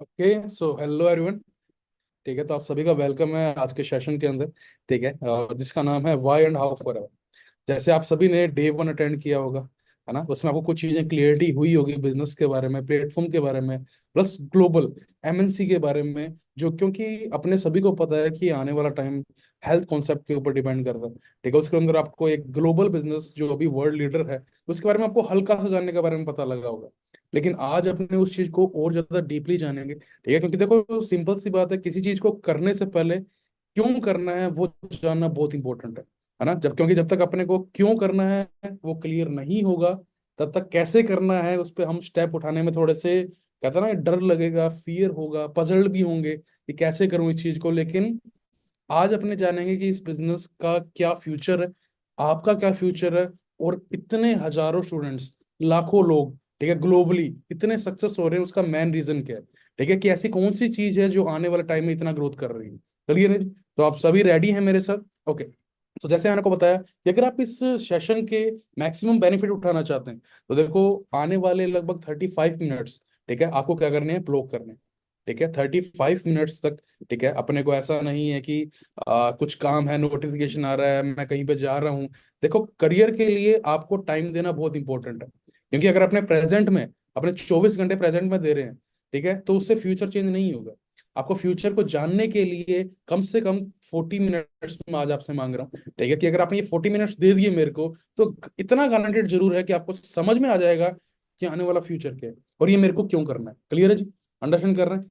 Okay so hello everyone. ठीक है, तो आप सभी का वेलकम है आज के सेशन के अंदर। ठीक है, जिसका नाम है व्हाई एंड हाउ फॉर। जैसे आप सभी ने डे वन अटेंड किया होगा, है ना। उसमें आपको कुछ चीजें क्लियरिटी हुई होगी बिजनेस के बारे में, प्लेटफॉर्म के बारे में, प्लस ग्लोबल एमएनसी के बारे में। जो क्योंकि अपने सभी को पता है कि आने वाला टाइम हेल्थ कॉन्सेप्ट के ऊपर डिपेंड करता है। ठीक है, उसके अंदर आपको एक ग्लोबल बिजनेस जो अभी वर्ल्ड लीडर है उसके बारे में आपको हल्का सा जानने के बारे में पता लगा होगा। लेकिन आज अपने उस चीज को और ज्यादा डीपली जानेंगे। ठीक है, क्योंकि देखो सिंपल सी बात है, किसी चीज को करने से पहले क्यों करना है वो जानना बहुत इंपॉर्टेंट है ना। जब क्योंकि जब तक अपने को क्यों करना है वो क्लियर नहीं होगा, तब तक कैसे करना है उस पर हम स्टेप उठाने में थोड़े से, कहता ना, डर लगेगा, फियर होगा, पजल्ड भी होंगे कि कैसे करूं इस चीज को। लेकिन आज अपने जानेंगे कि इस बिजनेस का क्या फ्यूचर है, आपका क्या फ्यूचर है। और इतने हजारों स्टूडेंट्स, लाखों लोग, ठीक है, ग्लोबली इतने सक्सेस हो रहे हैं, उसका मेन रीजन क्या है। ठीक है, कि ऐसी कौन सी चीज है जो आने वाले टाइम में इतना ग्रोथ कर रही है। चलिए नहीं, तो आप सभी रेडी हैं मेरे साथ? ओके। तो जैसे मैंने को बताया कि अगर आप इस सेशन के मैक्सिमम बेनिफिट उठाना चाहते हैं, तो देखो आने वाले लगभग 35 मिनट्स, ठीक है, आपको क्या करने हैं, ब्लॉक करने हैं। ठीक है, 35 मिनट्स तक। ठीक है, अपने को ऐसा नहीं है कि कुछ काम है, नोटिफिकेशन आ रहा है, मैं कहीं पे जा रहा हूँ। देखो करियर के लिए आपको टाइम देना बहुत इंपॉर्टेंट है, क्योंकि अगर अपने प्रेजेंट में, अपने 24 घंटे प्रेजेंट में दे रहे हैं, ठीक है, तो उससे फ्यूचर चेंज नहीं होगा। आपको फ्यूचर को जानने के लिए कम से कम 40 मिनट्स में आज आपसे मांग रहा हूँ। ठीक है, कि अगर आपने ये 40 मिनट्स दे दिए मेरे को, तो इतना गारंटेड जरूर है कि आपको समझ में आ जाएगा कि आने वाला फ्यूचर क्या है और ये मेरे को क्यों करना है। क्लियर है जी? अंडरस्टैंड कर रहे हैं?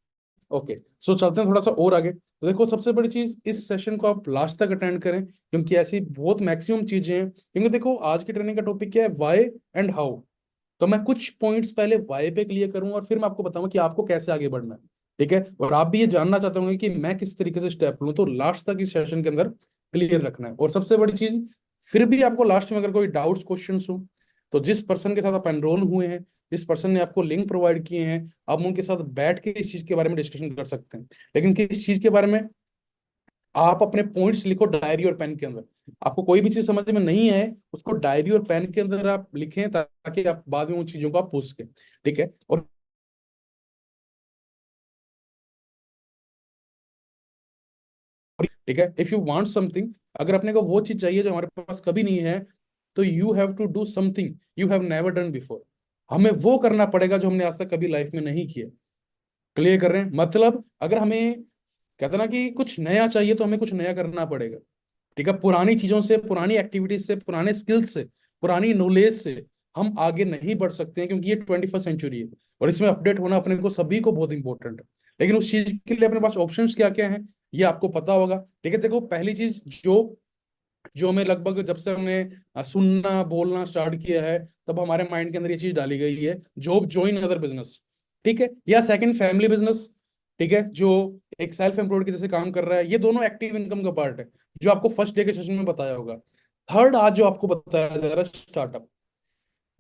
ओके। सो चलते हैं थोड़ा सा और आगे। तो देखो सबसे बड़ी चीज, इस सेशन को आप लास्ट तक अटेंड करें, क्योंकि ऐसी बहुत मैक्सिमम चीजें हैं। क्योंकि देखो आज की ट्रेनिंग का टॉपिक क्या है, वाई एंड हाउ। तो मैं कुछ पॉइंट्स पहले वाई पे क्लियर करूंगा और फिर मैं आपको बताऊंगा कि आपको कैसे आगे बढ़ना है। ठीक है, और आप भी ये जानना चाहते होंगे कि मैं किस तरीके से स्टेप लूं, तो लास्ट तक इस सेशन के अंदर क्लियर रखना है। और सबसे बड़ी चीज, फिर भी आपको लास्ट में अगर कोई डाउट्स क्वेश्चन हो, तो जिस पर्सन के साथ आप एनरोल हुए हैं, जिस पर्सन ने आपको लिंक प्रोवाइड किए हैं, आप उनके साथ बैठ के इस चीज के बारे में डिस्कशन कर सकते हैं। लेकिन किस चीज के बारे में, आप अपने पॉइंट्स लिखो डायरी और पेन के अंदर। आपको कोई भी चीज समझ में नहीं है, उसको डायरी और पेन के अंदर आप लिखें, ताकि आप बाद में उन चीजों को आप पूछ सकें। ठीक है, और ठीक है, इफ यू वांट समथिंग, अगर अपने को वो चीज चाहिए जो हमारे पास कभी नहीं है, तो you have to do something you have never done before. हमें वो करना पड़ेगा जो हमने आज तक कभी लाइफ में नहीं किया। क्लियर कर रहे हैं? मतलब अगर हमें, कहते हैं ना, कि कुछ नया चाहिए, तो हमें कुछ नया करना पड़ेगा। ठीक है, पुरानी चीजों से, पुरानी एक्टिविटीज से, पुराने स्किल्स से, पुरानी नॉलेज से हम आगे नहीं बढ़ सकते हैं, क्योंकि ये 21st सेंचुरी है और इसमें अपडेट होना अपने को सभी को बहुत इंपॉर्टेंट है। लेकिन उस चीज के लिए अपने पास ऑप्शंस क्या क्या हैं, ये आपको पता होगा। ठीक है, देखो पहली चीज जो जो हमें लगभग जब से हमने सुनना बोलना स्टार्ट किया है, तब हमारे माइंड के अंदर ये चीज डाली गई है, जॉब ज्वाइन अदर बिजनेस। ठीक है, या सेकंड फैमिली बिजनेस। ठीक है, जो एक सेल्फ एम्प्लॉयड के जैसे काम कर रहा है, ये दोनों एक्टिव इनकम का पार्ट है, जो आपको फर्स्ट डे के सेशन में बताया होगा। थर्ड आज जो आपको बताया जा रहा है, स्टार्टअप।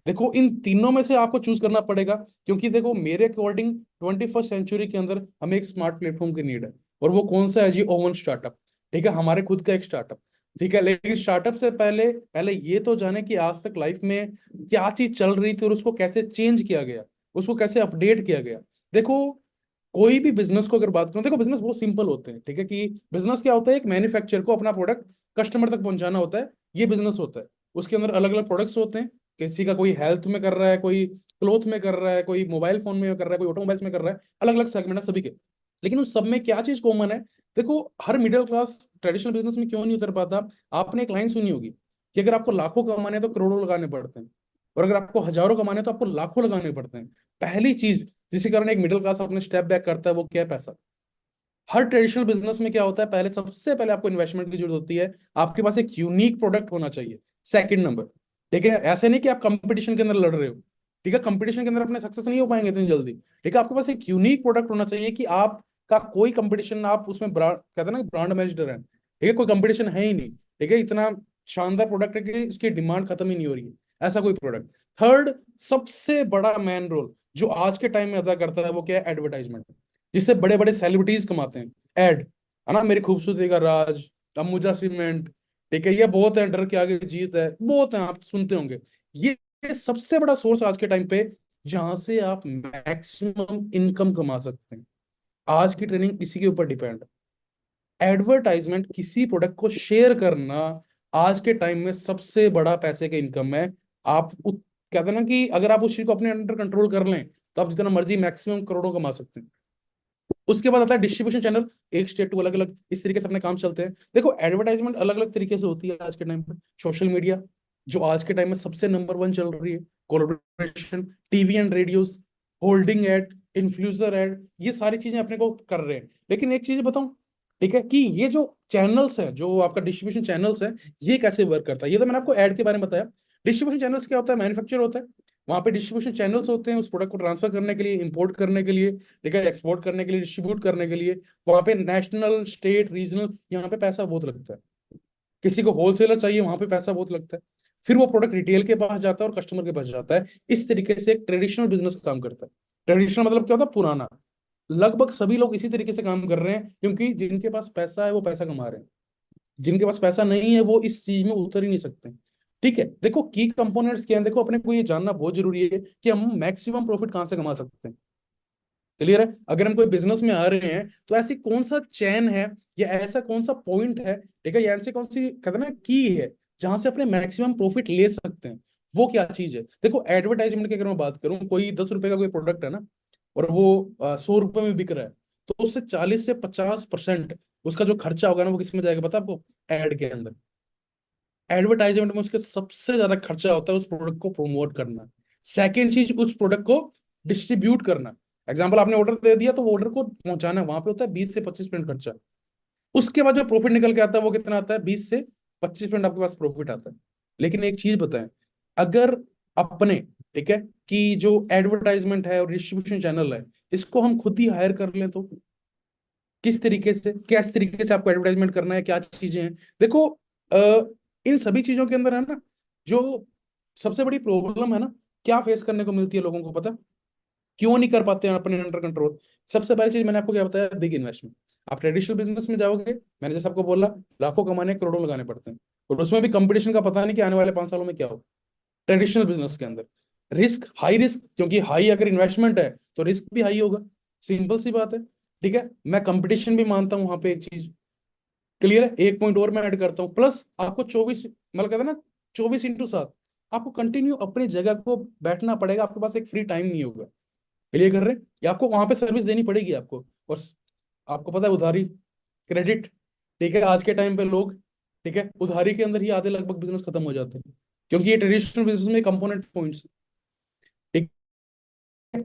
देखो इन तीनों में से आपको चूज करना पड़ेगा, क्योंकि देखो मेरे अकॉर्डिंग 21st सेंचुरी के अंदर हमें एक स्मार्ट प्लेटफॉर्म की नीड है। और वो कौन सा है जी? Oven startup. ठीक है, हमारे खुद का एक स्टार्टअप। ठीक है, लेकिन स्टार्टअप से पहले पहले ये तो जाने कि आज तक लाइफ में क्या चीज चल रही थी और उसको कैसे चेंज किया गया, उसको कैसे अपडेट किया गया। देखो कोई भी बिजनेस को अगर बात करूं, देखो बिजनेस बहुत सिंपल होते हैं। ठीक है, कि बिजनेस क्या होता है, एक मैन्युफैक्चर को अपना प्रोडक्ट कस्टमर तक पहुंचाना होता है, ये बिजनेस होता है। उसके अंदर अलग अलग प्रोडक्ट्स होते हैं, किसी का कोई हेल्थ में कर रहा है, कोई क्लोथ में कर रहा है, कोई मोबाइल फोन में कर रहा है, कोई ऑटोमोबाइल्स में कर रहा है, अलग अलग सेगमेंट है सभी के। लेकिन उस सब में क्या चीज कॉमन है? देखो हर मिडिल क्लास ट्रेडिशनल बिजनेस में क्यों नहीं उतर पाता। आपने एक लाइन सुनी होगी कि अगर आपको लाखों कमाने हैं तो करोड़ों लगाने पड़ते हैं, और अगर आपको हजारों कमाने हैं तो आपको लाखों लगाने पड़ते हैं। पहली चीज जिसके कारण एक मिडिल क्लास अपने स्टेप बैक करता है, वो क्या है? पैसा। हर ट्रेडिशनल बिजनेस में क्या होता है, पहले सबसे पहले आपको इन्वेस्टमेंट की जरूरत होती है। आपके पास एक यूनिक प्रोडक्ट होना चाहिए, सेकंड नंबर। ठीक है, ऐसे नहीं कि आप कंपटीशन के अंदर लड़ रहे हो। ठीक है, कंपटीशन के अंदर अपने सक्सेस नहीं हो पाएंगे इतनी जल्दी। ठीक है, आपके पास एक यूनिक प्रोडक्ट होना चाहिए कि आपका कोई कंपटीशन, आप उसमें ब्रांड, कहते हैं ना, ब्रांड एम्बेसडर है। ठीक है, कोई कंपटीशन है ही नहीं। ठीक है, इतना शानदार प्रोडक्ट है कि उसकी डिमांड खत्म ही नहीं हो रही है, ऐसा कोई प्रोडक्ट। थर्ड, सबसे बड़ा मैन रोल जो आज के टाइम में अदा करता है, वो क्या है? एडवर्टाइजमेंट, जिससे बड़े बड़े सेलिब्रिटीज कमाते हैं। एड, है ना, मेरी खूबसूरती का राज, अंबुजा सीमेंट। ठीक है, ये बहुत है, डर के आगे जीत है, बहुत है, आप सुनते होंगे। ये सबसे बड़ा सोर्स आज के टाइम पे, जहां से आप मैक्सिमम इनकम कमा सकते हैं। आज की ट्रेनिंग इसी के ऊपर डिपेंड। एडवर्टाइजमेंट, किसी प्रोडक्ट को शेयर करना, आज के टाइम में सबसे बड़ा पैसे का इनकम है। कहते हैं ना कि अगर आप उस चीज को अपने अंडर कंट्रोल कर लें तो आप जितना मर्जी मैक्सिमम करोड़ों कमा सकते हैं। उसके बाद आता है डिस्ट्रीब्यूशन चैनल। एक स्टेट टू अलग अलग इस तरीके से अपने काम चलते हैं। देखो एडवर्टाइजमेंट अलग अलग तरीके से होती है आज के टाइम पे। सोशल मीडिया, जो आज के टाइम में सबसे नंबर वन चल रही है, collaboration, TV and radios, hoarding ad, influencer ad, ये सारी चीजें अपने को कर रहे हैं। लेकिन एक चीज बताऊं, ठीक है, कि ये जो चैनल्स है, जो आपका डिस्ट्रीब्यूशन चैनल्स है, ये कैसे वर्क करता है। ये तो मैंने आपको ऐड के बारे में बताया। डिस्ट्रीब्यूशन चैनल्स क्या होता है, मैन्युफैक्चर होता है। वहां पे डिस्ट्रीब्यूशन चैनल्स होते हैं उस प्रोडक्ट को ट्रांसफर करने के लिए, इंपोर्ट करने के लिए, ठीक है, एक्सपोर्ट करने के लिए, डिस्ट्रीब्यूट करने के लिए। वहां पे नेशनल, स्टेट, रीजनल, यहाँ पे पैसा बहुत लगता है। किसी को होलसेलर चाहिए, वहां पे पैसा बहुत लगता है। फिर वो प्रोडक्ट रिटेल के पास जाता है और कस्टमर के पास जाता है। इस तरीके से एक ट्रेडिशनल बिजनेस काम करता है। ट्रेडिशनल मतलब क्या होता है, पुराना। लगभग सभी लोग इसी तरीके से काम कर रहे हैं, क्योंकि जिनके पास पैसा है वो पैसा कमा रहे हैं। जिनके पास पैसा नहीं है वो इस चीज में उतर ही नहीं सकते। ठीक है, देखो की कंपोनेंट्स क्या है, देखो अपने को ये जानना बहुत जरूरी है कि हम मैक्सिमम प्रॉफिट कहाँ से कमा सकते हैं। क्लियर है, अगर हम कोई बिजनेस में आ रहे हैं तो ऐसी कौन सा चैन है, या ऐसा कौन सा पॉइंट है, ठीक है, या ऐसी कौन सी कहते हैं ना की है, जहां से अपने मैक्सिमम प्रॉफिट ले सकते हैं। वो क्या चीज है, देखो एडवर्टाइजमेंट की अगर मैं बात करूं, कोई 10 रुपए का कोई प्रोडक्ट है ना, और वो 100 रुपए में बिक रहा है, तो उससे 40 से 50% उसका जो खर्चा होगा ना, वो किस में जाएगा पता है आपको, एड के अंदर। एडवर्टाइजमेंट में उसके सबसे ज्यादा खर्चा होता है उस प्रोडक्ट को प्रमोट करना। सेकेंड चीज, उस प्रोडक्ट को डिस्ट्रीब्यूट करना। एग्जाम्पल, आपने ऑर्डर दे दिया तो ऑर्डर को पहुंचाना, वहां पे होता है 20 से 25% खर्चा। उसके बाद जो प्रॉफिट निकल के आता है वो कितना आता है, 20 से 25% आपके पास प्रॉफिट आता है। लेकिन एक चीज बताएं, अगर अपने, ठीक है, कि जो एडवर्टाइजमेंट है और डिस्ट्रीब्यूशन चैनल है, इसको हम खुद ही हायर कर लें तो किस तरीके से, किस तरीके से आपको एडवर्टाइजमेंट करना है, क्या चीजें हैं। देखो इन सभी चीजों के अंदर है ना, जो सबसे बड़ी प्रॉब्लम है ना, क्या फेस करने को मिलती है लोगों को पता है? क्यों नहीं कर पाते हैं अपने अंडर कंट्रोल? सबसे पहली चीज मैंने आपको क्या बताया, बिग इन्वेस्टमेंट। आप ट्रेडिशनल बिजनेस में जाओगे, मैंने जैसे आपको बोला, लाखों कमाने करोड़ों लगाने पड़ते हैं, और उसमें भी कंपटीशन का पता नहीं कि आने वाले 5 सालों में क्या हो। ट्रेडिशनल बिजनेस के अंदर रिस्क, हाई रिस्क, क्योंकि हाई अगर इन्वेस्टमेंट है तो रिस्क भी हाई होगा। सिंपल सी बात है। ठीक है, मैं कंपटीशन भी मानता हूं वहां पे एक चीज। क्लियर है, एक पॉइंट और मैं ऐड करता हूँ, प्लस आपको 24, मतलब कहते हैं ना, 24x7 आपको कंटिन्यू अपनी जगह को बैठना पड़ेगा, आपके पास एक फ्री टाइम नहीं होगा। क्लियर कर रहे हैं, या आपको वहां पे सर्विस देनी पड़ेगी आपको। और आपको पता है उधारी, क्रेडिट, ठीक है, आज के टाइम पे लोग, ठीक है, उधारी के अंदर ही आधे लगभग बिजनेस खत्म हो जाते हैं, क्योंकि ये ट्रेडिशनल बिजनेस में कंपोनेंट पॉइंट्स। ठीक है,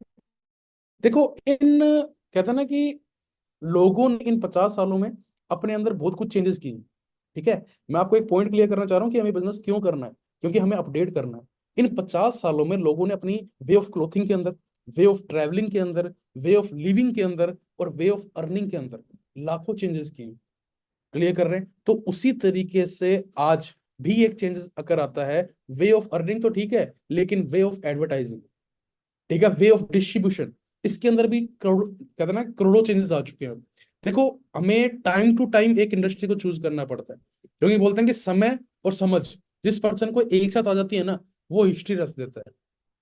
देखो इन, कहते हैं ना कि लोगों ने इन 50 सालों में अपने अंदर बहुत कुछ चेंजेस किए। ठीक है, मैं आपको एक पॉइंट क्लियर करना चाह रहा हूँ कि हमें बिजनेस क्यों करना है, क्योंकि हमें अपडेट करना है। इन 50 सालों में लोगों ने अपनी वे ऑफ क्लोथिंग के अंदर, वे ऑफ ट्रैवलिंग के अंदर, वे ऑफ लिविंग के अंदर, और वे ऑफ अर्निंग के अंदर लाखों चेंजेस किए। क्लियर कर रहे हैं, तो उसी तरीके से आज भी एक चेंजेस अगर आता है। वे ऑफ अर्निंग तो ठीक है, लेकिन वे ऑफ एडवर्टाइजिंग, ठीक है, वे ऑफ डिस्ट्रीब्यूशन, इसके अंदर भी करोड़, कहते हैं ना, करोड़ों चेंजेस आ चुके हैं। देखो हमें टाइम टू टाइम एक इंडस्ट्री को चूज करना पड़ता है, क्योंकि बोलते हैं कि समय और समझ जिस पर्सन को एक साथ आ जाती है ना, वो हिस्ट्री रच देता है।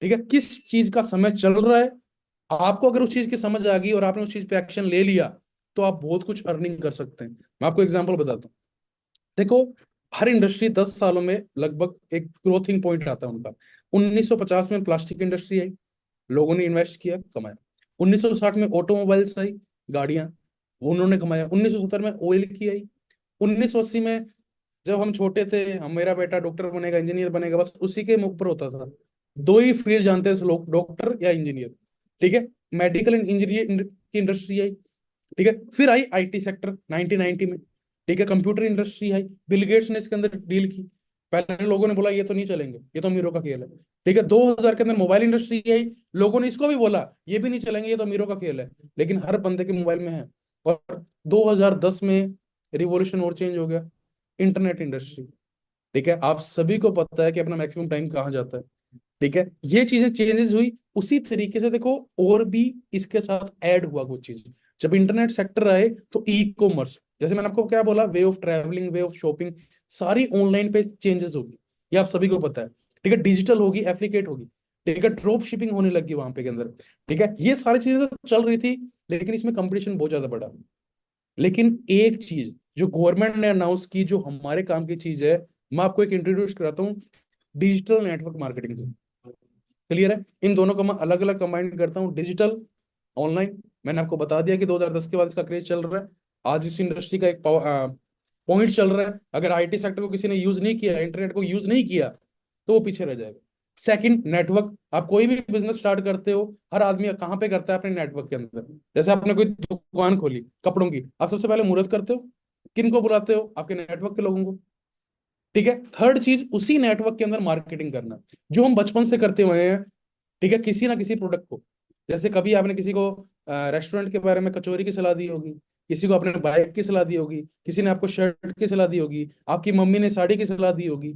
ठीक है, किस चीज का समय चल रहा है, आपको अगर उस चीज की समझ आ गई और आपने उस चीज पे एक्शन ले लिया, तो आप बहुत कुछ अर्निंग कर सकते हैं। मैं आपको एग्जांपल बताता हूँ। देखो हर इंडस्ट्री 10 सालों में लगभग एक ग्रोथिंग पॉइंट आता है उनका। 1950 में प्लास्टिक इंडस्ट्री आई, लोगों ने इन्वेस्ट किया, कमाया। 1960 में ऑटोमोबाइल्स आई, गाड़ियां, वो उन्होंने कमाया। 1970 में ऑयल की आई। 1980 में जब हम छोटे थे, हम, मेरा बेटा डॉक्टर बनेगा, इंजीनियर बनेगा, बस उसी के ऊपर होता था। दो ही फील्ड जानते हैं लोग, डॉक्टर या इंजीनियर। ठीक है, मेडिकल एंड इंजीनियर की इंडस्ट्री आई। ठीक है, फिर आई आईटी सेक्टर 1990 में। ठीक है, computer industry I, Bill Gates ने इसके अंदर डील की। पहले लोगों ने बोला ये तो नहीं चलेंगे, ये तो अमीरों का खेल है। ठीक है, 2000 के अंदर मोबाइल इंडस्ट्री आई, लोगों ने इसको भी बोला ये भी नहीं चलेंगे, ये तो अमीरों का खेल है। लेकिन हर बंदे के मोबाइल में है। और 2010 में रिवॉल्यूशन और चेंज हो गया, इंटरनेट इंडस्ट्री। ठीक है, आप सभी को पता है कि अपना मैक्सिमम टाइम कहाँ जाता है। ठीक है, ये चीजें चेंजेस हुई। उसी तरीके से देखो और भी इसके साथ ऐड हुआ कुछ चीज। जब इंटरनेट सेक्टर आए तो ई कॉमर्स, जैसे मैंने आपको क्या बोला, way of travelling, way of shopping, सारी ऑनलाइन पे चेंजेस होगी। ये आप सभी को पता है। ठीक है, डिजिटल होगी, एप्लीकेट होगी। ठीक है, ड्रॉप शिपिंग होने लगी वहां पे के अंदर। ठीक है, ये सारी चीजें तो चल रही थी। लेकिन इसमें कंपटीशन बहुत ज्यादा बड़ा है। लेकिन एक चीज जो गवर्नमेंट ने अनाउंस की, जो हमारे काम की चीज है, मैं आपको एक इंट्रोड्यूस कराता हूँ, डिजिटल नेटवर्क मार्केटिंग। क्लियर है? इन दोनों को मैं अलग अलग कंबाइन करता हूँ, डिजिटल, ऑनलाइन। मैंने आपको बता दिया कि 2010 के बाद इसका क्रेज चल रहा है। आज इस इंडस्ट्री का एक पॉइंट चल रहा है, अगर आईटी सेक्टर को किसी ने यूज नहीं किया, इंटरनेट को यूज नहीं किया, तो वो पीछे रह जाएगा। Second, network. आप कोई भी बिजनेस स्टार्ट करते हो, हर आदमी कहाँ पे करता है? अपने नेटवर्क के अंदर। जैसे आपने कोई दुकान खोली कपड़ों की, आप सबसे पहले मुहूर्त करते हो, किन को बुलाते हो? आपके नेटवर्क के लोगों को। ठीक है? थर्ड चीज, उसी नेटवर्क के अंदर मार्केटिंग करना, जो हम बचपन से करते हुए हैं। ठीक है? किसी ना किसी प्रोडक्ट को, जैसे कभी आपने किसी को रेस्टोरेंट के बारे में कचौरी की सलाह दी होगी, किसी को अपने बाइक की सलाह दी होगी, किसी ने आपको शर्ट की सलाह दी होगी, आपकी मम्मी ने साड़ी की सलाह दी होगी।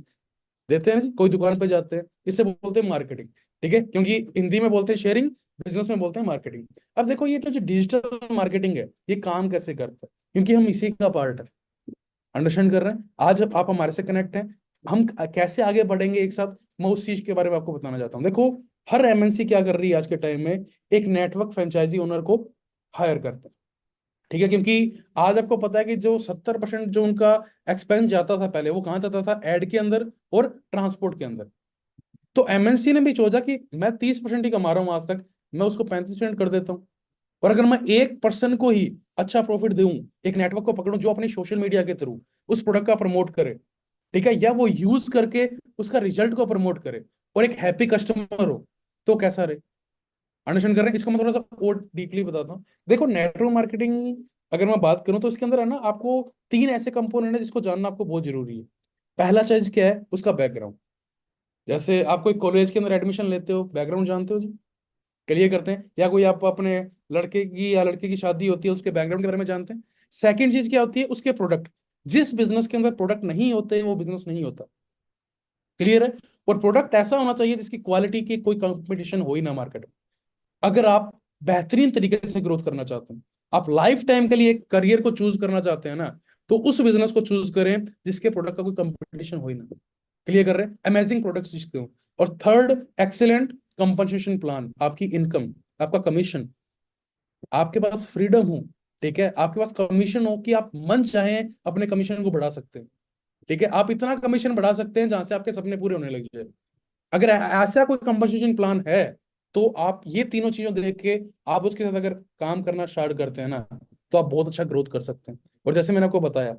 देते हैं ना जी, कोई दुकान पे जाते हैं, इसे बोलते हैं मार्केटिंग। ठीक है? क्योंकि हिंदी में बोलते हैं शेयरिंग, बिजनेस में बोलते हैं मार्केटिंग। अब देखो, ये तो जो डिजिटल मार्केटिंग है, ये काम कैसे करता है? क्योंकि हम इसी का पार्ट है। अंडरस्टैंड कर रहे हैं? आज आप हमारे से कनेक्ट हैं, हम कैसे आगे बढ़ेंगे एक साथ, मैं उस चीज के बारे में आपको बताना चाहता हूँ। देखो, हर एमएनसी क्या कर रही है आज के टाइम में, एक नेटवर्क फ्रेंचाइजी ओनर को हायर करते हैं। ठीक है? क्योंकि आज आपको पता है कि जो 70% जो उनका एक्सपेंस जाता था पहले, वो कहाँ जाता था? एड के अंदर और ट्रांसपोर्ट के अंदर। तो एमएनसी ने भी सोचा कि मैं 30% ही कमा रहा हूँ आज तक, मैं उसको 35% कर देता हूँ। और अगर मैं एक पर्सन को ही अच्छा प्रॉफिट दूं, एक नेटवर्क को पकड़ूं जो अपनी सोशल मीडिया के थ्रू उस प्रोडक्ट का प्रमोट करे, ठीक है, या वो यूज करके उसका रिजल्ट को प्रमोट करे, और एक हैप्पी कस्टमर हो, तो कैसा रहे? अंडरस्टैंड कर रहे हैं? इसको मैं थोड़ा सा और डीपली बताता हूँ। देखो, नेटवर्क मार्केटिंग अगर मैं बात करूं, तो इसके अंदर है ना, आपको तीन ऐसे कंपोनेंट है जिसको जानना आपको बहुत जरूरी है। पहला चीज क्या है? उसका बैकग्राउंड। जैसे आप कोई कॉलेज के अंदर एडमिशन लेते हो, बैकग्राउंड जानते हो जी? क्लियर करते हैं? या कोई आप अपने लड़के की या लड़के की शादी होती है, उसके बैकग्राउंड के बारे में जानते हैं? सेकंड चीज क्या होती है? उसके प्रोडक्ट। जिस बिजनेस के अंदर प्रोडक्ट नहीं होते, वो बिजनेस नहीं होता। क्लियर है? और प्रोडक्ट ऐसा होना चाहिए जिसकी क्वालिटी की कोई कंपटीशन हो ही ना मार्केट में। अगर आप बेहतरीन तरीके से ग्रोथ करना चाहते हैं, आप लाइफ टाइम के लिए एक करियर को चूज करना चाहते हैं ना, तो उस बिजनेस को चूज करें जिसके प्रोडक्ट का कोई कंपटीशन हो ही ना। क्लियर कर रहे हैं? अमेजिंग प्रोडक्ट्स जिसके हो। और थर्ड, एक्सीलेंट कंपनसेशन प्लान। आपकी इनकम, आपका कमीशन, आपके पास फ्रीडम हो। ठीक है? आपके पास कमीशन हो कि आप मन चाहे अपने कमीशन को बढ़ा सकते हैं। ठीक है? आप इतना कमीशन बढ़ा सकते हैं जहां से आपके सपने पूरे होने लग जाए। अगर ऐसा कोई कंपनसेशन प्लान है, तो आप ये तीनों चीजों देख के आप उसके साथ अगर काम करना स्टार्ट करते हैं ना, तो आप बहुत अच्छा ग्रोथ कर सकते हैं। और जैसे मैंने आपको बताया,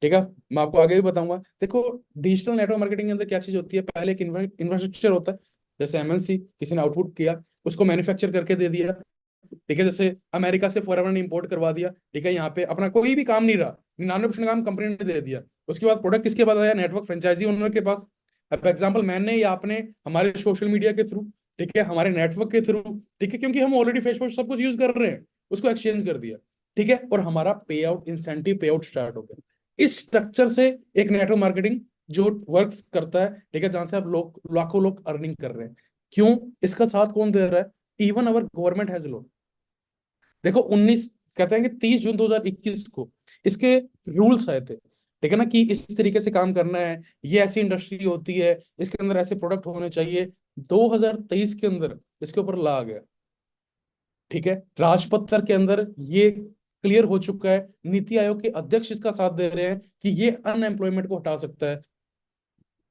ठीक है, मैं आपको आगे भी बताऊंगा। देखो, डिजिटल नेटवर्क मार्केटिंग के अंदर क्या चीज होती है? पहले एक इंफ्रास्ट्रक्चर होता है। जैसे एमएनसी, किसी ने आउटपुट किया, उसको मैन्युफैक्चर करके दे दिया। ठीक है? जैसे अमेरिका से फॉरएवर ने इंपोर्ट करवा दिया, ठीक है, यहाँ पे अपना कोई भी काम नहीं रहा, 99% काम कंपनी ने दे दिया। उसके बाद प्रोडक्ट किसके पास आया? नेटवर्क फ्रेंचाइजी ओनर के पास। अब एग्जाम्पल मैंने या आपने, हमारे सोशल मीडिया के थ्रू, ठीक है, हमारे नेटवर्क के थ्रू, ठीक है, क्योंकि हम ऑलरेडी फेसबुक सब कुछ यूज कर रहे हैं, उसको एक्सचेंज कर दिया। ठीक है? और हमारा पे आउट, इंसेंटिव पे आउट स्टार्ट हो गया। इस स्ट्रक्चर से एक नेटवर्क मार्केटिंग जो वर्क करता है, ठीक है, जहां से आप लोग, लाखों लोग अर्निंग कर रहे हैं। क्यों? इसका साथ कौन दे रहा है? इवन अवर गवर्नमेंट हैज लो। देखो, 19, कहते हैं कि 30 जून 2021 को इसके रूल्स आए थे। ठीक है ना, कि इस तरीके से काम करना है, ये ऐसी इंडस्ट्री होती है, इसके अंदर ऐसे प्रोडक्ट होने चाहिए। 2023 के अंदर इसके ऊपर ला आ गया। ठीक है? राजपत्र के अंदर ये क्लियर हो चुका है, नीति आयोग के अध्यक्ष इसका साथ दे रहे हैं कि ये अनएम्प्लॉयमेंट को हटा सकता है।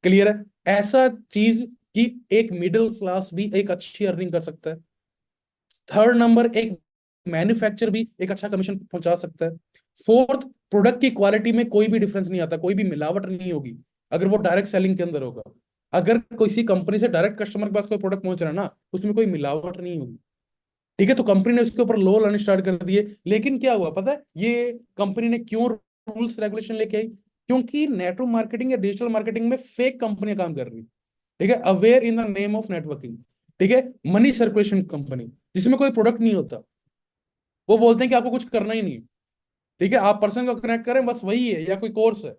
क्लियर है? ऐसा चीज कि एक मिडिल क्लास भी एक अच्छी अर्निंग कर सकता है। थर्ड नंबर, एक मैन्युफैक्चर भी एक अच्छा कमीशन पहुंचा सकता है। फोर्थ, प्रोडक्ट की क्वालिटी में कोई भी डिफरेंस नहीं आता, कोई भी मिलावट नहीं होगी, अगर वो डायरेक्ट सेलिंग के अंदर होगा। अगर किसी कंपनी से डायरेक्ट कस्टमर के पास कोई प्रोडक्ट पहुंच रहा है ना, उसमें कोई मिलावट नहीं होगी। ठीक है? तो कंपनी ने उसके ऊपर लॉ लाने स्टार्ट कर दिए। लेकिन क्या हुआ पता है? ये कंपनी ने क्यों रूल्स रेगुलेशन लेके आई? क्योंकि नेटवर्क मार्केटिंग या डिजिटल मार्केटिंग में फेक कंपनियां काम कर रही। ठीक है? Aware in the name of networking. ठीक है? मनी सर्कुलेशन कंपनी, जिसमें कोई प्रोडक्ट नहीं होता, वो बोलते हैं कि आपको कुछ करना ही नहीं है। ठीक है? आप पर्सन को कनेक्ट करें, बस वही है, या कोई कोर्स है।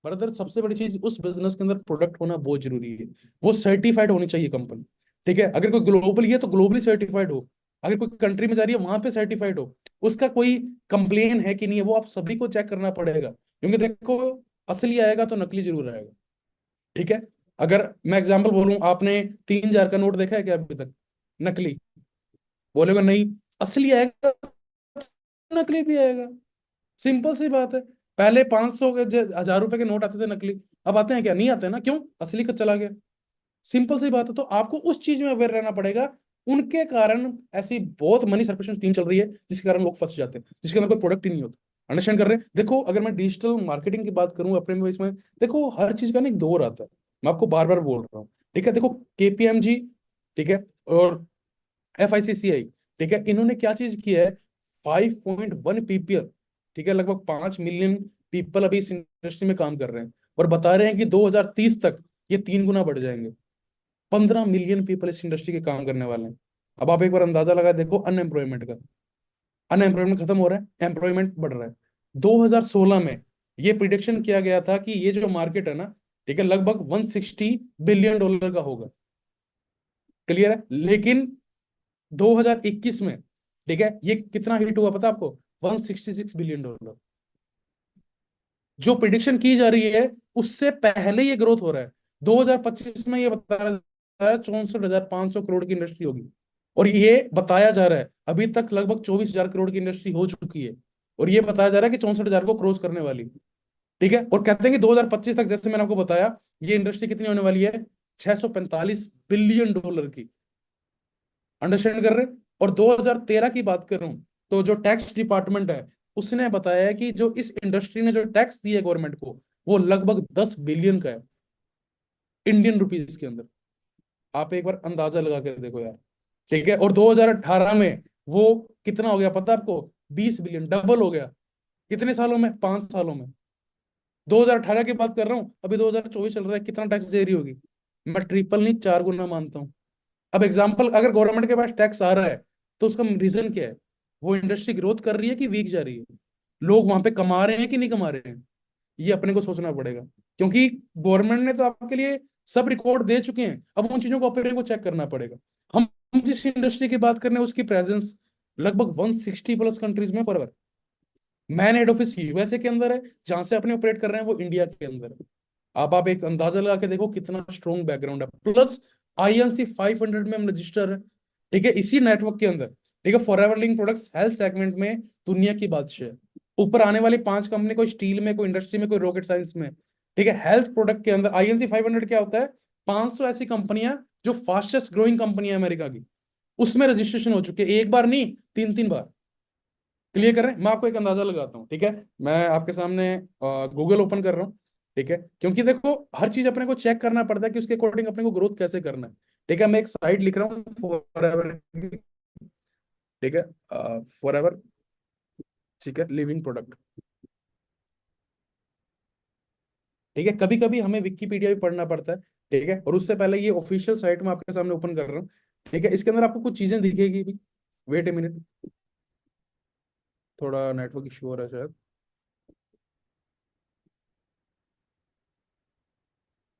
ब्रदर, सबसे बड़ी चीज, उस बिजनेस के अंदर प्रोडक्ट होना बहुत जरूरी है। वो सर्टिफाइड होनी चाहिए कंपनी। ठीक है? अगर कोई ग्लोबली है तो ग्लोबली सर्टिफाइड हो, अगर कोई कंट्री में जा रही है वहां पे सर्टिफाइड हो, उसका कोई कंप्लेन है कि नहीं है, वो आप सभी को चेक करना पड़ेगा। क्योंकि देखो, असली आएगा तो नकली जरूर आएगा। ठीक है? अगर मैं एग्जांपल बोलूं, आपने 3,000 का नोट देखा है क्या अभी तक? नकली? बोलेगा नहीं। असली आएगा नकली भी आएगा। सिंपल सी बात है। पहले 500 के 1000 रुपए के नोट आते थे नकली, अब आते हैं क्या? नहीं आते ना, क्यों? असली का चला गया। सिंपल सी बात है। तो आपको उस चीज में अवेयर रहना पड़ेगा। उनके कारण ऐसी बहुत मनी सर्कुलेशन टीम चल रही है जिसके कारण लोग फंस जाते हैं, जिसके अंदर कोई प्रोडक्ट ही नहीं होता। अंडरस्टैंड कर रहे हैं? देखो, अगर मैं डिजिटल मार्केटिंग की बात करूं अपने में, इसमें देखो हर चीज का ना एक दौर आता है। मैं आपको बार बार बोल रहा हूँ, ठीक है? देखो, केपीएमजी, ठीक है, और एफआईसीसीआई, ठीक है, इन्होंने क्या चीज की है? 5.1 पीपीएल, ठीक है, लगभग 5 मिलियन पीपल अभी इस इंडस्ट्री में काम कर रहे हैं, और बता रहे हैं कि 2030 तक ये 3 गुना बढ़ जाएंगे। 15 मिलियन पीपल इस इंडस्ट्री के काम करने वाले हैं। अब आप एक बार अंदाजा लगा देखो अनएम्प्लॉयमेंट का। अनएम्प्लॉयमेंट खत्म हो रहा है, एम्प्लॉयमेंट बढ़ रहा है। 2016 में ये प्रिडिक्शन किया गया था कि ये जो मार्केट है ना, ठीक है, लगभग $160 बिलियन का होगा। क्लियर है? लेकिन 2021 में, ठीक है, ये कितना हिट हुआ पता है आपको? $166 बिलियन। जो प्रिडिक्शन की जा रही है उससे पहले ये ग्रोथ हो रहा है। 2025 में ये बता रहा है 64,500 करोड़ की इंडस्ट्री होगी। और ये बताया जा रहा है अभी तक लगभग 24,000 करोड़ की इंडस्ट्री हो चुकी है, और ये बताया जा रहा है कि 64,000 को क्रॉस करने वाली। ठीक है, और कहते हैं कि 2025 तक, जैसे मैंने आपको बताया, ये इंडस्ट्री कितनी होने वाली है? $645 बिलियन की। अंडरस्टैंड कर रहे हैं? और 2013 की बात करूं तो जो टैक्स डिपार्टमेंट है उसने बताया है कि जो इस इंडस्ट्री ने जो टैक्स दिया है गवर्नमेंट को, वो लगभग 10 बिलियन का है, इंडियन रुपीज के अंदर। आप एक बार अंदाजा लगा के देखो यार। ठीक है, और 2018 में वो कितना हो गया पता है आपको? 20 बिलियन, डबल हो गया। कितने सालों में? 5 सालों में। 2018 की बात कर रहा हूं, अभी 2024 चल रहा है, कितना टैक्स दे रही होगी? मैं ट्रिपल नहीं 4 गुना मानता हूँ। अब एग्जाम्पल, अगर गवर्नमेंट के पास टैक्स आ रहा है तो उसका रीजन क्या है? वो इंडस्ट्री ग्रोथ कर रही है कि वीक जा रही है? लोग वहां पे कमा रहे हैं कि नहीं कमा रहे हैं? ये अपने को सोचना पड़ेगा, क्योंकि गवर्नमेंट ने तो आपके लिए सब रिकॉर्ड दे चुके हैं। अब उन चीजों को अपने को चेक करना पड़ेगा। हम जिस इंडस्ट्री की बात कर रहे हैं उसकी प्रेजेंस लगभग 160 प्लस कंट्रीज में पर। मैन हेड ऑफिस यूएसए के अंदर है, जहां से अपने ऑपरेट कर रहे हैं वो इंडिया के अंदर है। आप एक अंदाजा लगा के देखो कितना स्ट्रॉन्ग बैकग्राउंड है। प्लस आईएनसी 500 में हम रजिस्टर है, ठीक है, इसी नेटवर्क के अंदर। ठीक है, forever link products health segment में दुनिया की बादशाह है। ऊपर आने वाली 5 कंपनी, कोई स्टील में, कोई इंडस्ट्री में, कोई रॉकेट साइंस में। ठीक है, हेल्थ प्रोडक्ट के अंदर आईएनसी 500 क्या होता है? 500 ऐसी कंपनियां जो फास्टेस्ट ग्रोइंग कंपनी है अमेरिका की, उसमें रजिस्ट्रेशन हो चुके हैं, एक बार नहीं, 3-3 बार। क्लियर कर रहे हैं? मैं आपको एक अंदाजा लगाता हूँ, ठीक है। मैं आपके सामने गूगल ओपन कर रहा हूँ, ठीक है, क्योंकि देखो हर चीज अपने को चेक करना पड़ता है कि उसके अकॉर्डिंग अपने को ग्रोथ कैसे करना है। ठीक है, मैं एक साइट लिख रहा हूँ फॉर एवर, ठीक है, फॉर एवर, ठीक है, लिविंग प्रोडक्ट। ठीक है, कभी कभी हमें विकिपीडिया भी पढ़ना पड़ता है, ठीक है, और उससे पहले ये ऑफिशियल साइट मैं आपके सामने ओपन कर रहा हूँ। ठीक है, इसके अंदर आपको कुछ चीजें दिखेगी भी। वेट ए मिनट, थोड़ा नेटवर्क इशू हो रहा है शायद।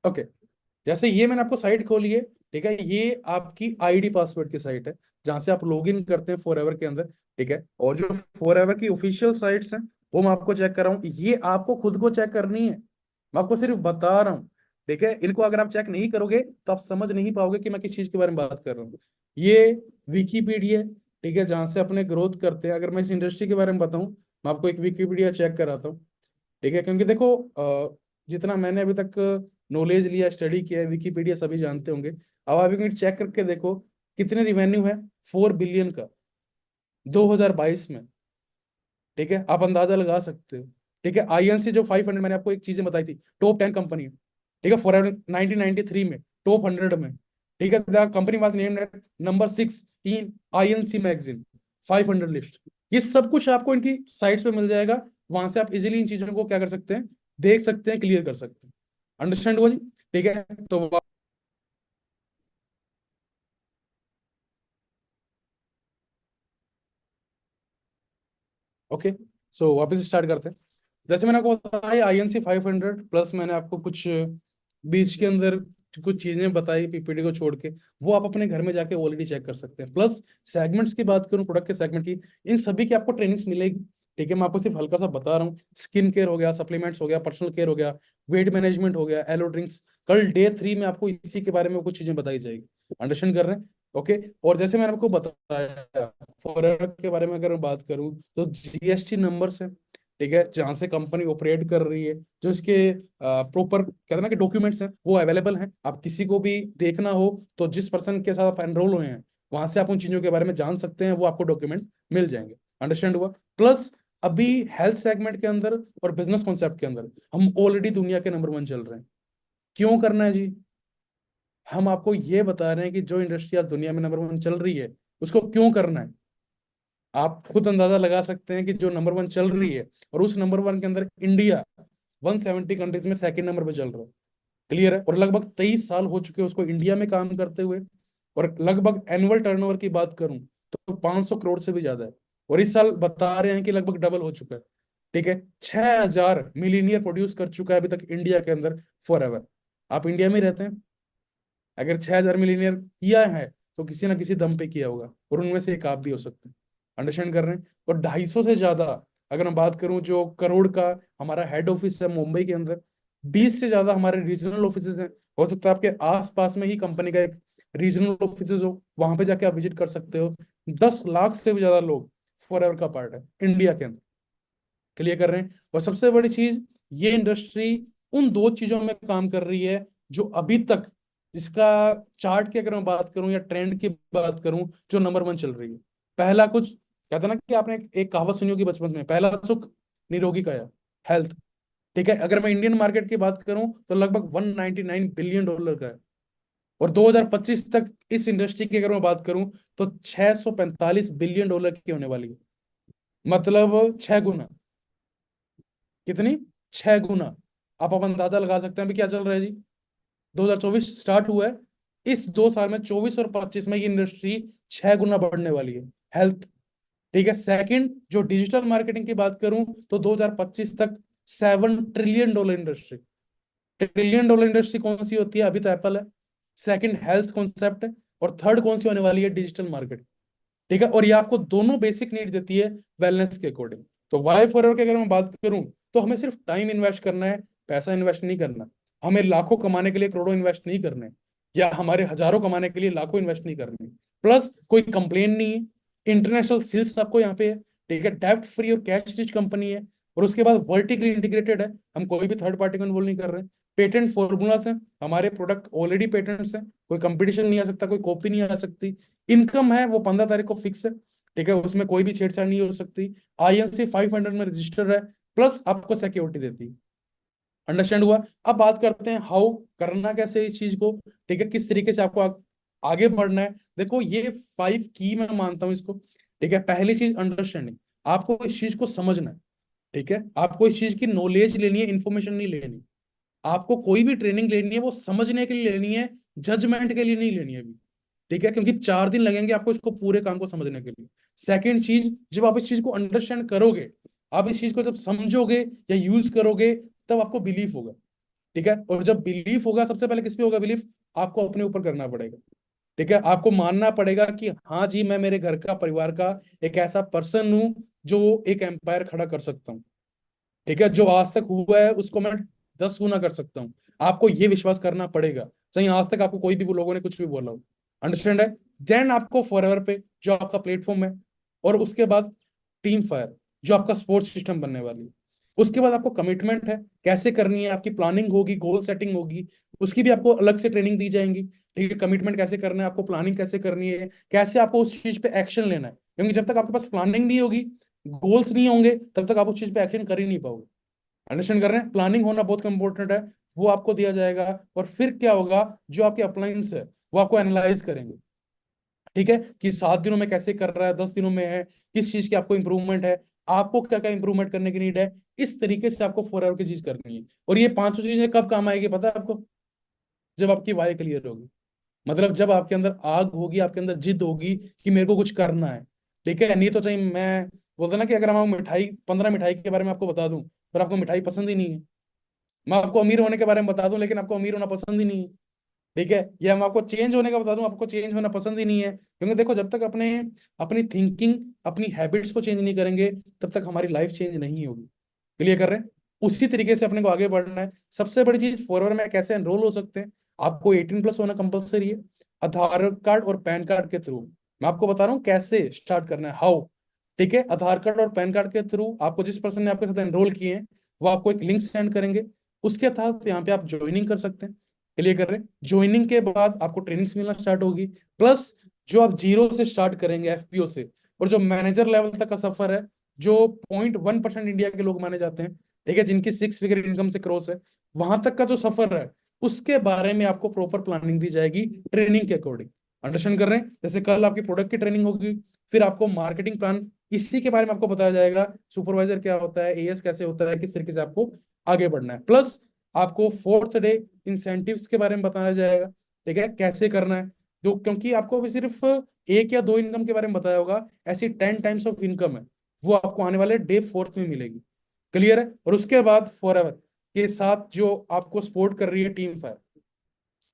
ओके, जैसे ये मैंने आपको साइट खोली है, ठीक है, ये आपकी आईडी पासवर्ड की साइट है, जहां से आप लॉग इन करते हैं फॉर एवर के अंदर। ठीक है, और जो फॉर एवर की ऑफिशियल साइट्स हैं वो मैं आपको चेक कर रहा हूँ, ये आपको खुद को चेक करनी है। मैं आपको सिर्फ बता रहा हूँ। ठीक है, इनको अगर आप चेक नहीं करोगे तो आप समझ नहीं पाओगे कि मैं किस चीज के बारे में बात कर रहा हूँ। ये विकीपीडिया, ठीक है, जहां से अपने ग्रोथ करते हैं। अगर मैं इस इंडस्ट्री के बारे में बताऊं, मैं आपको एक विकीपीडिया चेक कराता हूँ। ठीक है, क्योंकि देखो जितना मैंने अभी तक नॉलेज लिया, स्टडी किया है, विकीपीडिया सभी जानते होंगे। अब आप एक मिनट चेक करके देखो कितने रिवेन्यू है 4 बिलियन का 2022 में। ठीक है, आप अंदाजा लगा सकते हो। ठीक है, आईएनसी जो 500, मैंने आपको एक चीजें बताई थी, टॉप 10 कंपनी। ठीक है, फॉर 1993 में टॉप 100 में। ठीक है, the company was named at number 6 in INC magazine 500 list. ये सब कुछ आपको इनकी साइट्स पे मिल जाएगा। वहां से आप इजीली इन चीजों को क्या कर सकते हैं? देख सकते हैं, क्लियर कर सकते हैं। अंडरस्टैंड हुआ जी? ठीक है, तो ओके, सो वापस स्टार्ट करते हैं। जैसे मैंने आपको बताया आईएनसी 500 प्लस, मैंने आपको कुछ बीच के अंदर कुछ चीजें बताई पीपीटी को छोड़ के, वो आप अपने घर में जाके ऑलरेडी चेक कर सकते हैं। प्लस सेगमेंट्स की बात करूं, प्रोडक्ट के सेगमेंट की, इन सभी की आपको ट्रेनिंग्स मिलेगी। ठीक है, मैं आपको सिर्फ हल्का सा बता रहा हूँ। स्किन केयर हो गया, सप्लीमेंट्स हो गया, पर्सनल केयर हो गया, वेट मैनेजमेंट हो गया, एलो ड्रिंक्स। कल डे 3 में आपको इसी के बारे में कुछ चीजें बताई जाएगी। अंडरस्टैंड कर रहे हैं? ओके। और जैसे मैंने आपको बताया, फॉरेवर के बारे में अगर मैं बात करूं तो जीएसटी नंबर्स है, ठीक है, जहां से कंपनी ऑपरेट कर रही है, जो इसके प्रॉपर कहते हैं ना कि डॉक्यूमेंट्स हैं वो अवेलेबल हैं। आप किसी को भी देखना हो तो जिस पर्सन के साथ आप एनरोल हुए हैं वहां से आप उन चीजों के बारे में जान सकते हैं, वो आपको डॉक्यूमेंट मिल जाएंगे। अंडरस्टैंड हुआ? प्लस अभी हेल्थ सेगमेंट के अंदर और बिजनेस कॉन्सेप्ट के अंदर हम ऑलरेडी दुनिया के नंबर वन चल रहे हैं। क्यों करना है जी? हम आपको ये बता रहे हैं कि जो इंडस्ट्री आज दुनिया में नंबर वन चल रही है उसको क्यों करना है। आप खुद अंदाजा लगा सकते हैं कि जो नंबर वन चल रही है, और उस नंबर वन के अंदर इंडिया 170 कंट्रीज में सेकंड नंबर पे चल रहा है। क्लियर है? और लगभग 23 साल हो चुके हैं उसको इंडिया में काम करते हुए। और लगभग एनुअल टर्नओवर की बात करूं तो 500 करोड़ से भी ज्यादा है। और इस साल बता रहे हैं कि लगभग डबल हो चुका है। ठीक है, 6000 मिलीनियर प्रोड्यूस कर चुका है अभी तक इंडिया के अंदर फॉर एवर। आप इंडिया में ही रहते हैं, अगर 6000 मिलीनियर किया है तो किसी ना किसी दम पे किया होगा, और उनमें से एक आप भी हो सकते हैं। अंडरस्टैंड कर रहे हैं? और 250 से ज्यादा, अगर मैं बात करूं, जो करोड़ का हमारा हेड ऑफिस है मुंबई के अंदर, 20 से ज्यादा हमारे रीजनल ऑफिस हैं। हो सकता है आपके आसपास में ही कंपनी का एक रीजनल ऑफिस हो, वहां पे जाके आप विजिट कर सकते हो। 10 लाख से भी ज्यादा लोग फॉर एवर का पार्ट है इंडिया के अंदर। क्लियर कर रहे हैं? और सबसे बड़ी चीज, ये इंडस्ट्री उन दो चीजों में काम कर रही है जो अभी तक, जिसका चार्ट की अगर मैं बात करूं या ट्रेंड की बात करूं, जो नंबर वन चल रही है। पहला कुछ कहते हैं ना कि आपने एक कहावत सुनी होगी बचपन में, पहला सुख निरोगी काया, हेल्थ। ठीक है, अगर मैं इंडियन मार्केट की बात करूं तो लगभग 199 बिलियन डॉलर का है। और 2025 तक इस इंडस्ट्री की अगर मैं बात करूं तो 645 बिलियन डॉलर की होने वाली है। मतलब 6 गुना। कितनी? 6 गुना। आप अंदाजा लगा सकते हैं अभी क्या चल रहा है जी। 2024 स्टार्ट हुआ है, इस 2 साल में 24 और 25 में ये इंडस्ट्री 6 गुना बढ़ने वाली है, हेल्थ। ठीक है, सेकंड, जो डिजिटल मार्केटिंग की बात करूं तो 2025 तक 7 trillion dollar industry. Trillion dollar industry कौन सी होती है? अभी तो एप्पल है, सेकंड हेल्थ कॉन्सेप्ट है, और थर्ड कौन सी होने वाली है? Digital marketing. ठीक है, और ये आपको दोनों बेसिक नीड देती है वेलनेस के अकॉर्डिंग। तो वाई फॉरएवर की अगर मैं बात करूं तो हमें सिर्फ टाइम इन्वेस्ट करना है, पैसा इन्वेस्ट नहीं करना। हमें लाखों कमाने के लिए करोड़ों इन्वेस्ट नहीं करने, या हमारे हजारों कमाने के लिए लाखों इन्वेस्ट नहीं करने। प्लस कोई कंप्लेन नहीं है, इंटरनेशनल सेल्स आपको यहाँ पे है। ठीक है, डेप्ट फ्री और कैश रिच कंपनी है। और उसके बाद वर्टिकली इंटीग्रेटेड है, हम कोई भी थर्ड पार्टी को इन्वॉल्व नहीं कर रहे हैं। पेटेंट फॉर्मूलास हैं, हमारे प्रोडक्ट ऑलरेडी पेटेंट्स हैं, कोई कंपटीशन नहीं आ सकता, कोई कॉपी नहीं आ सकती। इनकम है वो 15 तारीख को फिक्स है। ठीक है, उसमें कोई भी छेड़छाड़ नहीं हो सकती। आईएनसी 500 में रजिस्टर है, प्लस आपको सिक्योरिटी देती है। अंडरस्टैंड हुआ? अब बात करते हैं हाउ करना कैसे है इस चीज को। ठीक है, किस तरीके से आपको आगे बढ़ना है। देखो, ये 5 की मैं मानता हूं इसको। ठीक है, पहली चीज अंडरस्टैंडिंग, आपको इस चीज को समझना है। ठीक है, आपको इस चीज की नॉलेज लेनी है, इंफॉर्मेशन नहीं लेनी। आपको कोई भी ट्रेनिंग लेनी है वो समझने के लिए लेनी है, जजमेंट के लिए नहीं लेनी है अभी। ठीक है, क्योंकि 4 दिन लगेंगे आपको इसको पूरे काम को समझने के लिए। सेकंड चीज, जब आप इस चीज को अंडरस्टैंड करोगे, आप इस चीज को जब समझोगे या यूज करोगे, तब आपको बिलीफ होगा। ठीक है, और जब बिलीफ होगा, सबसे पहले किस पे होगा बिलीफ? आपको अपने ऊपर करना पड़ेगा। ठीक है, आपको मानना पड़ेगा कि हाँ जी, मैं मेरे घर का, परिवार का एक ऐसा पर्सन हूं जो एक एम्पायर खड़ा कर सकता हूँ। ठीक है, जो आज तक हुआ है उसको मैं 10 गुना कर सकता हूँ। आपको ये विश्वास करना पड़ेगा, चाहे आज तक आपको कोई भी लोगों ने कुछ भी बोला हो। अंडरस्टैंड है? देन आपको फॉरएवर पे, जो आपका प्लेटफॉर्म है, और उसके बाद टीम फायर, जो आपका सपोर्ट सिस्टम बनने वाली है। उसके बाद आपको कमिटमेंट है, कैसे करनी है, आपकी प्लानिंग होगी, गोल सेटिंग होगी, उसकी भी आपको अलग से ट्रेनिंग दी जाएंगी। ठीक है, कमिटमेंट कैसे करना है, आपको प्लानिंग कैसे करनी है, कैसे आपको उस चीज पे एक्शन लेना है, क्योंकि जब तक आपके पास प्लानिंग नहीं होगी, गोल्स नहीं होंगे, तब तक आप उस चीज पे एक्शन कर ही नहीं पाओगे। अंडरस्टैंड कर रहे हैं? प्लानिंग होना बहुत इंपॉर्टेंट है, वो आपको दिया जाएगा। और फिर क्या होगा, जो आपके अप्लायंस है वो आपको एनालाइज करेंगे। ठीक है, कि 7 दिनों में कैसे कर रहा है, 10 दिनों में है, किस चीज की आपको इंप्रूवमेंट है, आपको क्या क्या इंप्रूवमेंट करने की नीड है। इस तरीके से आपको 4 आवर की चीज करनी है। और ये पांचों चीजें कब काम आएगी पता है आपको? जब आपकी वाई क्लियर होगी, मतलब जब आपके अंदर आग होगी, आपके अंदर जिद होगी कि मेरे को कुछ करना है। ठीक है, नहीं तो चाहिए मैं बोलता ना कि अगर हम मिठाई 15 मिठाई के बारे में आपको बता दूं, पर आपको मिठाई पसंद ही नहीं है। मैं आपको अमीर होने के बारे में बता दूं, लेकिन आपको अमीर होना पसंद ही नहीं है। ठीक है, या मैं आपको चेंज होने का बता दूं, आपको चेंज होना पसंद ही नहीं है। क्योंकि देखो, जब तक अपने अपनी थिंकिंग, अपनी हैबिट्स को चेंज नहीं करेंगे, तब तक हमारी लाइफ चेंज नहीं होगी। क्लियर कर रहे हैं? उसी तरीके से अपने को आगे बढ़ना है। सबसे बड़ी चीज, फॉरएवर में कैसे एनरोल हो सकते हैं? आपको 18+ होना कंपलसरी है। आधार कार्ड और पैन कार्ड के थ्रू। मैं आपको बता रहा हूँ कैसे स्टार्ट करना है, हाउ। ठीक है, आधार कार्ड और पैन कार्ड के थ्रू आपको, जिस पर्सन ने आपके साथ एनरोल किए हैं, वो आपको एक लिंक सेंड करेंगे। उसके तहत यहाँ पे आप ज्वाइनिंग कर सकते हैं। क्लियर कर रहे हैं? ज्वाइनिंग के बाद आपको ट्रेनिंग्स मिलना स्टार्ट होगी। प्लस जो आप जीरो से स्टार्ट करेंगे, एफपीओ से, और जो मैनेजर लेवल तक का सफर है, जो 0.1% इंडिया के लोग माने जाते हैं, ठीक है, जिनकी 6 फिगर इनकम से क्रॉस है, वहां तक का जो सफर है, उसके बारे में आपको प्रॉपर प्लानिंग दी जाएगी ट्रेनिंग के अकॉर्डिंग। अंडरस्टैंड कर रहे हैं? जैसे कल आपकी प्रोडक्ट की ट्रेनिंग होगी, फिर आपको मार्केटिंग प्लान, इसी के बारे में आपको बताया जाएगा, सुपरवाइजर क्या होता है, एएस कैसे होता है, किस तरीके से आपको आगे बढ़ना है। प्लस आपको 4th डे इंसेंटिव्स के बारे में बताया जाएगा, ठीक है, कैसे करना है। जो, क्योंकि आपको अभी सिर्फ 1 या 2 इनकम के बारे में बताया होगा, ऐसी 10 टाइम्स ऑफ इनकम है, वो आपको आने वाले डे 4th में मिलेगी। क्लियर है? और उसके बाद फॉरएवर के साथ जो आपको सपोर्ट कर रही है टीम फायर।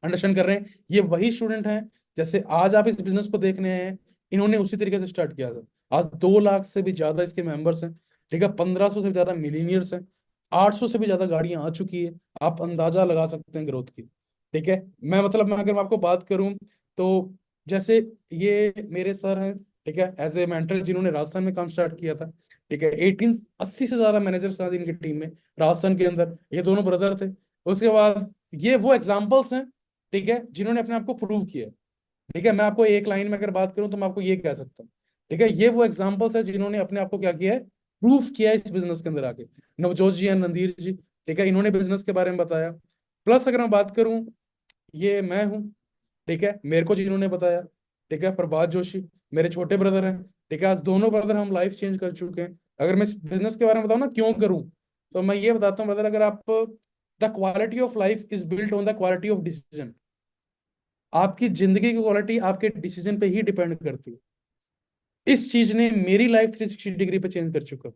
अंडरस्टैंड कर रहे हैं? ये वही स्टूडेंट हैं, जैसे आज आप इस बिजनेस को देखने हैं, इन्होंने उसी तरीके से स्टार्ट किया था। आज 2 लाख से भी ज्यादा इसके मेंबर्स हैं, ठीक है, 1500 से भी ज्यादा मिलीनियर्स हैं, 800 से भी ज्यादा गाड़ियां आ चुकी है। आप अंदाजा लगा सकते हैं ग्रोथ की। ठीक है, मैं मतलब मैं अगर मैं आपको बात करूं, तो जैसे ये मेरे सर हैं, ठीक है, एज ए मेंटर, जिन्होंने राजस्थान में काम स्टार्ट किया था। ठीक है, 80 से ज्यादा मैनेजर्स आज इनकी टीम में, राजस्थान के अंदर। ये दोनों ब्रदर थे। उसके बाद ये वो एग्जाम्पल्स हैं, ठीक है, जिन्होंने अपने आप को प्रूव किया। ठीक है, मैं आपको एक लाइन में अगर बात करूं तो मैं आपको ये कह सकता हूँ, ठीक है, ये वो एग्जांपल्स है जिन्होंने अपने आप को क्या किया है, प्रूफ किया है इस बिजनेस के अंदर आके। नवजोत जी एंड रणधीर जी, ठीक है, इन्होंने बिजनेस के बारे में बताया। प्लस अगर मैं बात करूं, ये मैं हूं, ठीक है, मेरे को जिन्होंने बताया, ठीक है, प्रभात जोशी, मेरे छोटे ब्रदर हैं। ठीक है, आज दोनों ब्रदर हम लाइफ चेंज कर चुके हैं। अगर मैं इस बिजनेस के बारे में बताऊं ना क्यों करूं, तो मैं ये बताता हूँ ब्रदर, अगर आप, the quality of life is built on the quality of decision. आपकी जिंदगी की क्वालिटी आपके डिसीजन पे ही डिपेंड करती है। इस चीज ने मेरी लाइफ 360 डिग्री पे चेंज कर चुका है।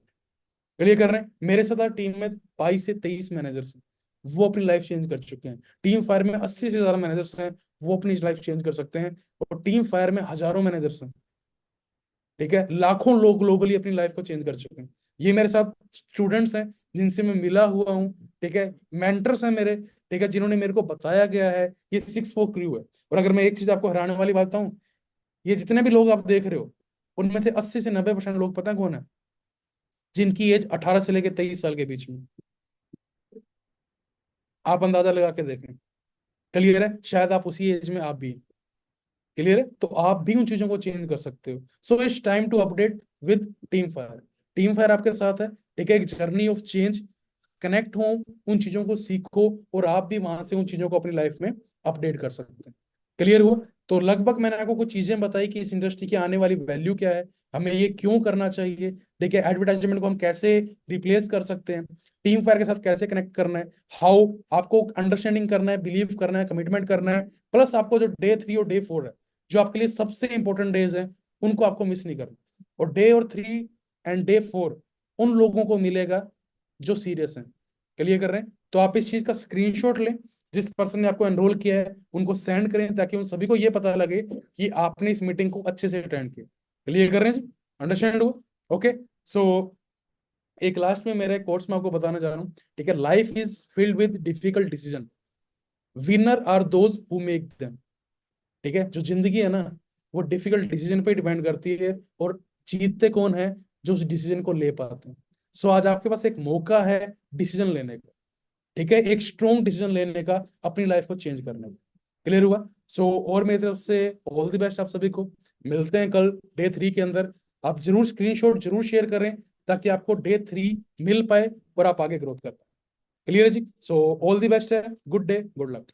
क्लियर कर रहे हैं? मेरे साथ टीम में 22 से 23 मैनेजर्स हैं, वो अपनी लाइफ चेंज कर चुके हैं। टीम फायर में 80 से ज्यादा मैनेजर्स हैं, वो अपनी लाइफ चेंज कर सकते हैं। और टीम फायर में हजारों मैनेजर्स हैं, ठीक है, लाखों लोग ग्लोबली अपनी लाइफ को चेंज कर चुके हैं। ये मेरे साथ स्टूडेंट्स हैं जिनसे मैं मिला हुआ हूँ, ठीक है, मेंटर्स हैं मेरे, ठीक है, जिन्होंने मेरे को बताया गया है। ये 6 फोर क्रू है। और अगर मैं एक चीज आपको हैरानी वाली बात बताऊं, ये जितने भी लोग आप देख रहे हो, उनमें से 80 से 90% लोग पता है कौन है? जिनकी एज 18 से लेकर 23 साल के बीच में। आप अंदाजा लगा के देखें। क्लियर है? शायद आप उसी एज में आप भी। क्लियर है? तो आप भी उन चीजों को चेंज कर सकते हो। So it's time to update with Team Fire. Team Fire आपके साथ है, ठीक है, एक जर्नी ऑफ चेंज। कनेक्ट हो, उन चीजों को सीखो, और आप भी वहां से उन चीजों को अपनी लाइफ में अपडेट कर सकते हैं। क्लियर हुआ? तो लगभग मैंने आपको कुछ चीजें बताई कि इस इंडस्ट्री की आने वाली वैल्यू क्या है, हमें ये क्यों करना चाहिए, देखिए, एडवर्टाइजमेंट को हम कैसे रिप्लेस कर सकते हैं, टीम फायर के साथ कैसे कनेक्ट करना है, हाउ आपको अंडरस्टैंडिंग करना है, बिलीव करना है, कमिटमेंट करना है। प्लस आपको जो डे 3 और डे 4 है, जो आपके लिए सबसे इंपॉर्टेंट डेज हैं, उनको आपको मिस नहीं करना। और डे 3 एंड डे 4 उन लोगों को मिलेगा जो सीरियस हैं। क्लियर कर रहे हैं? तो आप इस चीज का स्क्रीनशॉट लें, जिस पर्सन ने आपको एनरोल किया है उनको सेंड करें, ताकि उन सभी को ये पता लगे कि आपने इस मीटिंग को अच्छे से अटेंड किया। क्लियर कर रहे हैं जी? अंडरस्टैंड हुआ? ओके। सो एक लास्ट में मेरे कोर्स में आपको बताना चाह रहा हूँ, ठीक है, life is filled with difficult decision, winner are those who make them. ठीक है, जो जिंदगी है ना, वो डिफिकल्ट डिसीजन पे डिपेंड करती है, और जीतते कौन है? जो उस डिसीजन को ले पाते हैं। सो आज आपके पास एक मौका है डिसीजन लेने का, ठीक है, एक स्ट्रॉन्ग डिसीजन लेने का, अपनी लाइफ को चेंज करने का। क्लियर हुआ? सो और मेरी तरफ से ऑल द बेस्ट आप सभी को। मिलते हैं कल डे 3 के अंदर। आप जरूर स्क्रीनशॉट जरूर शेयर करें, ताकि आपको डे 3 मिल पाए और आप आगे ग्रोथ कर पाए। क्लियर है जी? सो ऑल द बेस्ट है, गुड डे, गुड लक।